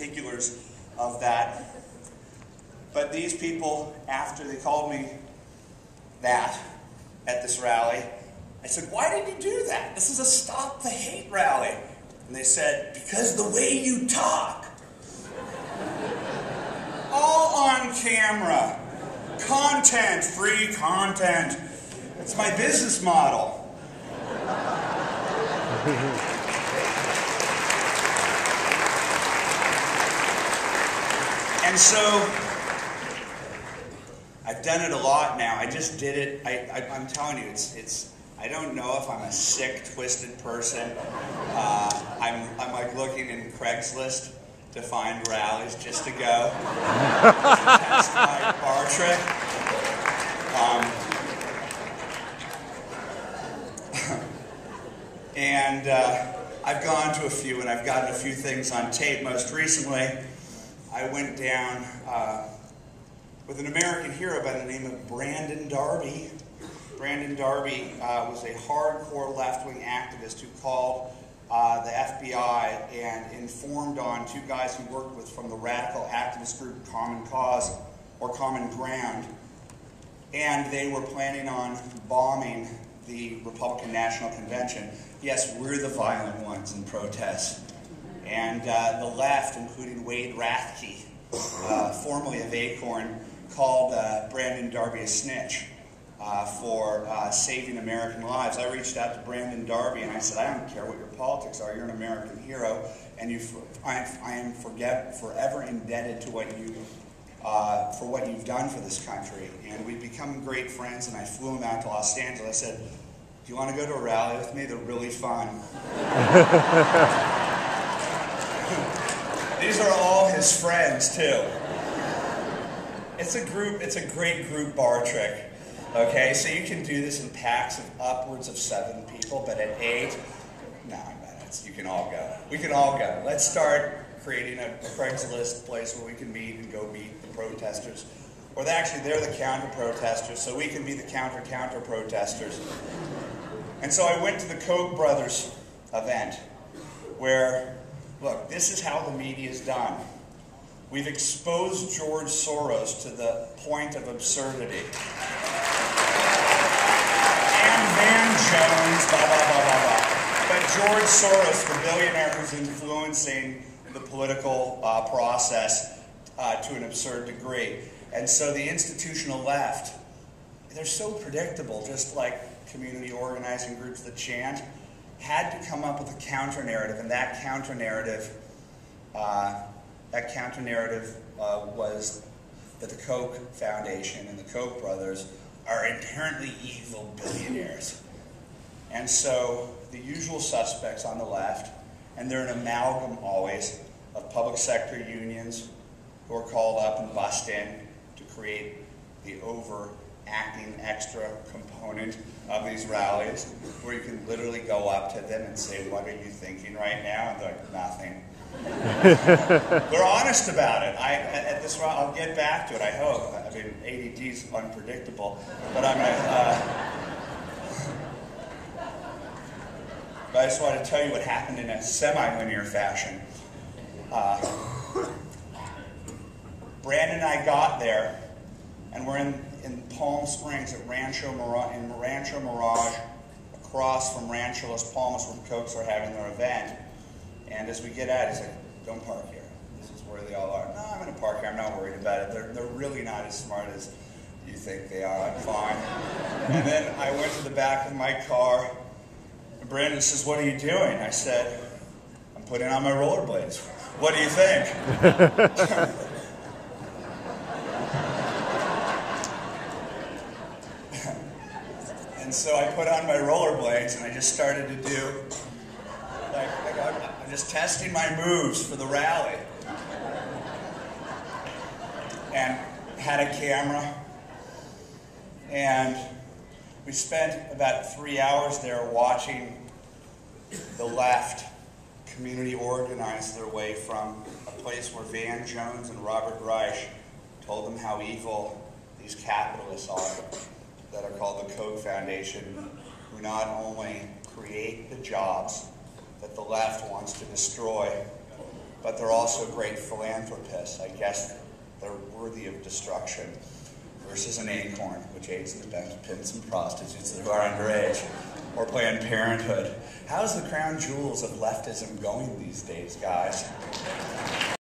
particulars of that. But these people, after they called me that at this rally, I said, why did you do that? This is a Stop the Hate rally. And they said, because the way you talk. All on camera. Content, free content. It's my business model. And so, I've done it a lot now. I just did it. I'm telling you, I don't know if I'm a sick, twisted person. I'm like looking in Craigslist to find rallies just to go. Test my bar trick. And I've gone to a few, and I've gotten a few things on tape. Most recently, I went down with an American hero by the name of Brandon Darby. Brandon Darby was a hardcore left-wing activist who called the FBI and informed on two guys he worked with from the radical activist group Common Cause, or Common Ground, and they were planning on bombing the Republican National Convention. Yes, we're the violent ones in protests. And the left, including Wade Rathke, formerly of Acorn, called Brandon Darby a snitch for saving American lives. I reached out to Brandon Darby and I said, I don't care what your politics are, you're an American hero, and I am forever indebted to what you for what you've done for this country. And we've become great friends, and I flew him out to Los Angeles. I said, do you want to go to a rally with me? They're really fun. These are all his friends, too. It's a great group bar trick. Okay, so you can do this in packs of upwards of 7 people, but at 8, no, you can all go. We can all go. Let's start creating a Craigslist place where we can meet and go meet the protesters. Or they're the counter-protesters, so we can be the counter-protesters. And so I went to the Koch brothers event, where, look, this is how the media is done. We've exposed George Soros to the point of absurdity. And Van Jones, blah, blah, blah, blah, blah. But George Soros, the billionaire who's influencing the political process to an absurd degree. And so the institutional left, they're so predictable, just like community organizing groups that chant, had to come up with a counter-narrative, and that counter-narrative was that the Koch Foundation and the Koch brothers are inherently evil billionaires. And so the usual suspects on the left, and they're an amalgam always of public sector unions who are called up and bussed in to create the overacting extra component of these rallies, where you can literally go up to them and say, what are you thinking right now? And they're like, nothing. They're honest about it. At this rally, I'll get back to it, I hope. I mean, ADD's unpredictable, but I'm but I just want to tell you what happened in a semi-linear fashion. Brandon and I got there, and we're in Palm Springs at Rancho Mirage, across from Rancho Las Palmas, where the Kochs are having their event. And as we get out, he's like, don't park here. This is where they all are. No, I'm going to park here. I'm not worried about it. They're really not as smart as you think they are. I'm fine. And then I went to the back of my car, and Brandon says, what are you doing? I said, I'm putting on my rollerblades. What do you think? And so I put on my rollerblades, and I just started to do, I'm just testing my moves for the rally. And had a camera. And we spent about 3 hours there watching the left community organize their way from a place where Van Jones and Robert Reich told them how evil these capitalists are, that are called the Koch Foundation, who not only create the jobs that the left wants to destroy, but they're also great philanthropists. I guess they're worthy of destruction. Versus an acorn, which aids in the benefits and prostitutes who are underage, or Planned Parenthood. How's the crown jewels of leftism going these days, guys?